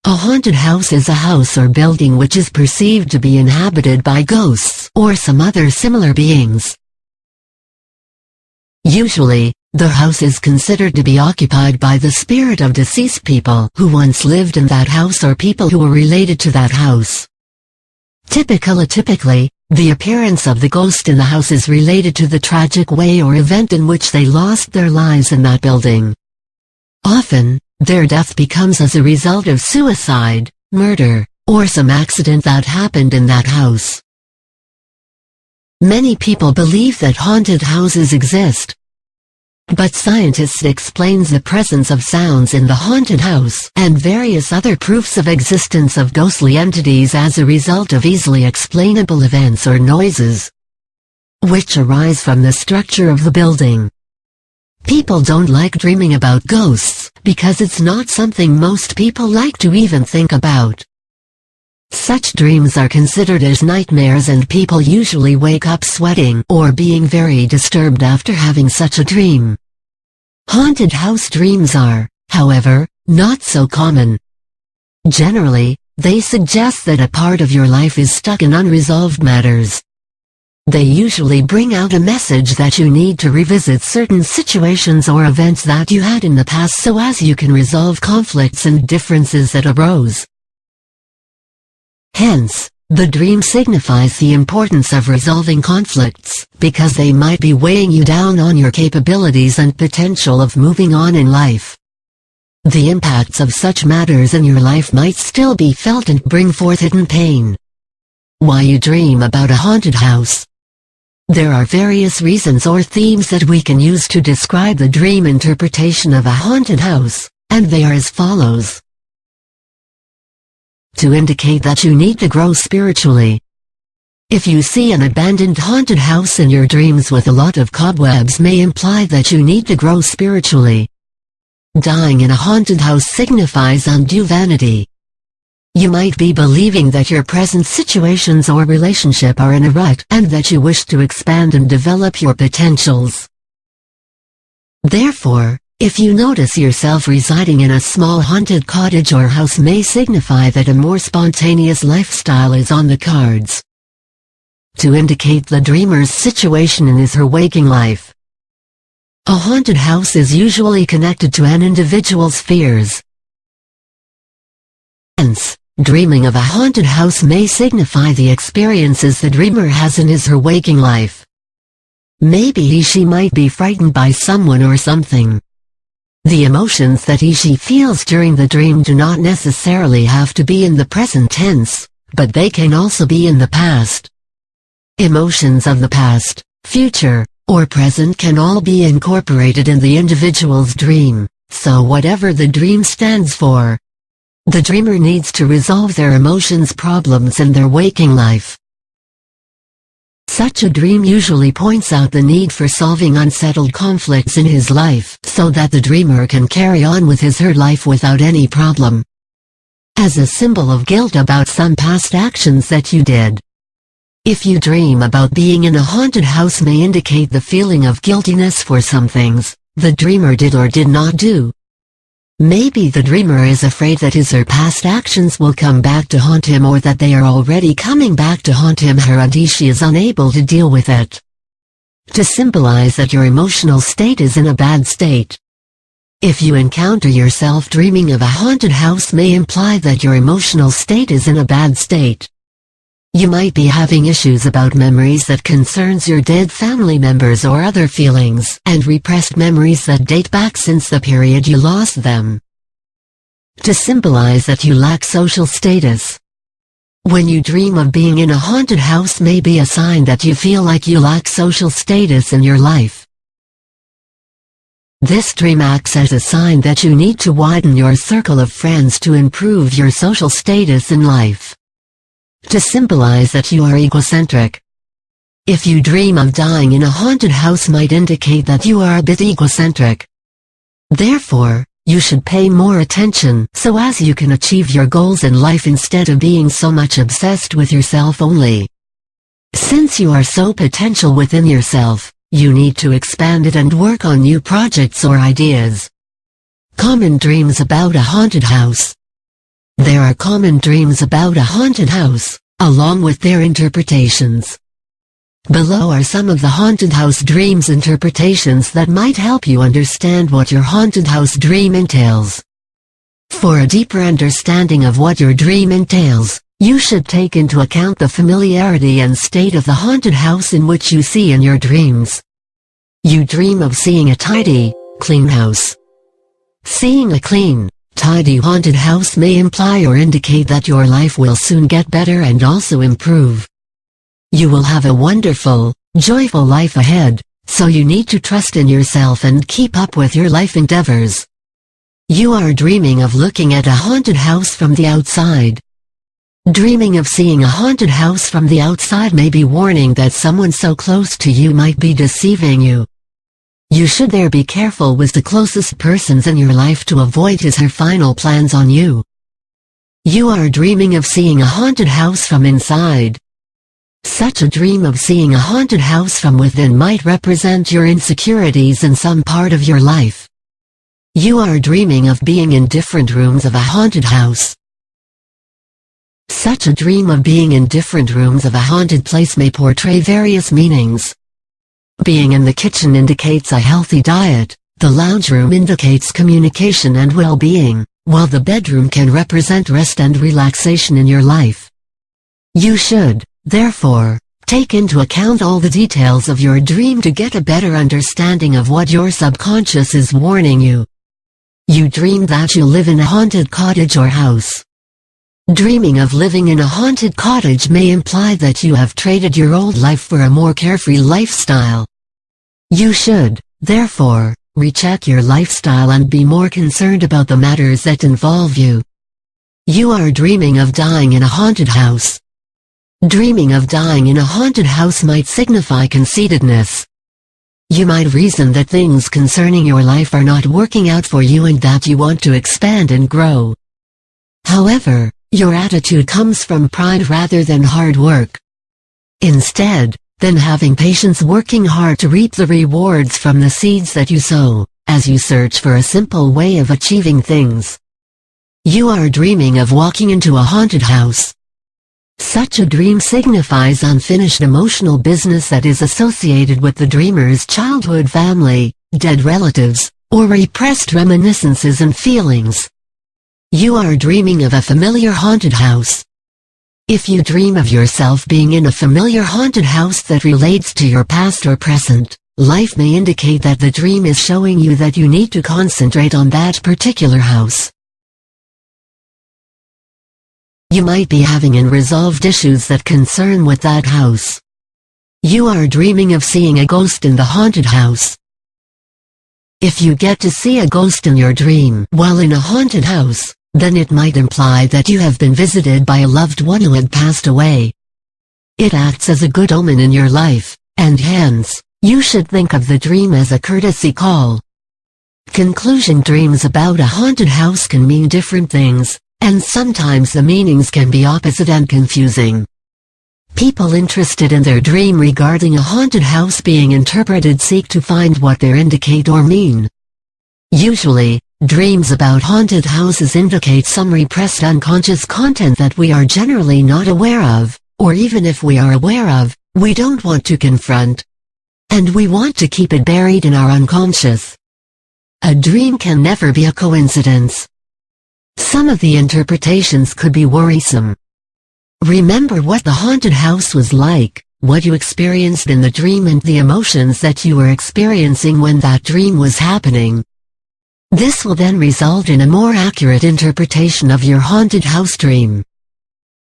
A haunted house is a house or building which is perceived to be inhabited by ghosts or some other similar beings. Usually, the house is considered to be occupied by the spirit of deceased people who once lived in that house or people who were related to that house. Typically, the appearance of the ghost in the house is related to the tragic way or event in which they lost their lives in that building. Often, their death becomes as a result of suicide, murder, or some accident that happened in that house. Many people believe that haunted houses exist. But scientists explains the presence of sounds in the haunted house and various other proofs of existence of ghostly entities as a result of easily explainable events or noises, which arise from the structure of the building. People don't like dreaming about ghosts because it's not something most people like to even think about. Such dreams are considered as nightmares, and people usually wake up sweating or being very disturbed after having such a dream. Haunted house dreams are, however, not so common. Generally, they suggest that a part of your life is stuck in unresolved matters. They usually bring out a message that you need to revisit certain situations or events that you had in the past so as you can resolve conflicts and differences that arose. Hence, the dream signifies the importance of resolving conflicts, because they might be weighing you down on your capabilities and potential of moving on in life. The impacts of such matters in your life might still be felt and bring forth hidden pain. Why you dream about a haunted house? There are various reasons or themes that we can use to describe the dream interpretation of a haunted house, and they are as follows. To indicate that you need to grow spiritually. If you see an abandoned haunted house in your dreams with a lot of cobwebs may imply that you need to grow spiritually. Dying in a haunted house signifies undue vanity. You might be believing that your present situations or relationship are in a rut and that you wish to expand and develop your potentials. Therefore, if you notice yourself residing in a small haunted cottage or house may signify that a more spontaneous lifestyle is on the cards. To indicate the dreamer's situation in his or her waking life. A haunted house is usually connected to an individual's fears. Hence, dreaming of a haunted house may signify the experiences the dreamer has in his or her waking life. Maybe he/she might be frightened by someone or something. The emotions that he/she feels during the dream do not necessarily have to be in the present tense, but they can also be in the past. Emotions of the past, future, or present can all be incorporated in the individual's dream, so whatever the dream stands for, the dreamer needs to resolve their emotions problems in their waking life. Such a dream usually points out the need for solving unsettled conflicts in his life so that the dreamer can carry on with his or her life without any problem. As a symbol of guilt about some past actions that you did. If you dream about being in a haunted house may indicate the feeling of guiltiness for some things the dreamer did or did not do. Maybe the dreamer is afraid that his or her past actions will come back to haunt him, or that they are already coming back to haunt him or and he/she is unable to deal with it. To symbolize that your emotional state is in a bad state. If you encounter yourself dreaming of a haunted house may imply that your emotional state is in a bad state. You might be having issues about memories that concerns your dead family members or other feelings and repressed memories that date back since the period you lost them. To symbolize that you lack social status. When you dream of being in a haunted house may be a sign that you feel like you lack social status in your life. This dream acts as a sign that you need to widen your circle of friends to improve your social status in life. To symbolize that you are egocentric. If you dream of dying in a haunted house might indicate that you are a bit egocentric. Therefore, you should pay more attention so as you can achieve your goals in life instead of being so much obsessed with yourself only. Since you are so potential within yourself, you need to expand it and work on new projects or ideas. Common dreams about a haunted house. There are common dreams about a haunted house, along with their interpretations. Below are some of the haunted house dreams interpretations that might help you understand what your haunted house dream entails. For a deeper understanding of what your dream entails, you should take into account the familiarity and state of the haunted house in which you see in your dreams. You dream of seeing a tidy, clean house. Seeing a clean, tidy haunted house may imply or indicate that your life will soon get better and also improve. You will have a wonderful, joyful life ahead, so you need to trust in yourself and keep up with your life endeavors. You are dreaming of looking at a haunted house from the outside. Dreaming of seeing a haunted house from the outside may be warning that someone so close to you might be deceiving you. You should there be careful with the closest persons in your life to avoid his or her final plans on you. You are dreaming of seeing a haunted house from inside. Such a dream of seeing a haunted house from within might represent your insecurities in some part of your life. You are dreaming of being in different rooms of a haunted house. Such a dream of being in different rooms of a haunted place may portray various meanings. Being in the kitchen indicates a healthy diet, the lounge room indicates communication and well-being, while the bedroom can represent rest and relaxation in your life. You should, therefore, take into account all the details of your dream to get a better understanding of what your subconscious is warning you. You dream that you live in a haunted cottage or house. Dreaming of living in a haunted cottage may imply that you have traded your old life for a more carefree lifestyle. You should, therefore, recheck your lifestyle and be more concerned about the matters that involve you. You are dreaming of dying in a haunted house. Dreaming of dying in a haunted house might signify conceitedness. You might reason that things concerning your life are not working out for you and that you want to expand and grow. However, your attitude comes from pride rather than hard work. Instead, then having patience working hard to reap the rewards from the seeds that you sow, as you search for a simple way of achieving things. You are dreaming of walking into a haunted house. Such a dream signifies unfinished emotional business that is associated with the dreamer's childhood family, dead relatives, or repressed reminiscences and feelings. You are dreaming of a familiar haunted house. If you dream of yourself being in a familiar haunted house that relates to your past or present life may indicate that the dream is showing you that you need to concentrate on that particular house. You might be having unresolved issues that concern with that house. You are dreaming of seeing a ghost in the haunted house. If you get to see a ghost in your dream while in a haunted house, then it might imply that you have been visited by a loved one who had passed away. It acts as a good omen in your life, and hence, you should think of the dream as a courtesy call. Conclusion: dreams about a haunted house can mean different things, and sometimes the meanings can be opposite and confusing. People interested in their dream regarding a haunted house being interpreted seek to find what they indicate or mean. Usually, dreams about haunted houses indicate some repressed unconscious content that we are generally not aware of, or even if we are aware of, we don't want to confront. And we want to keep it buried in our unconscious. A dream can never be a coincidence. Some of the interpretations could be worrisome. Remember what the haunted house was like, what you experienced in the dream and the emotions that you were experiencing when that dream was happening. This will then result in a more accurate interpretation of your haunted house dream.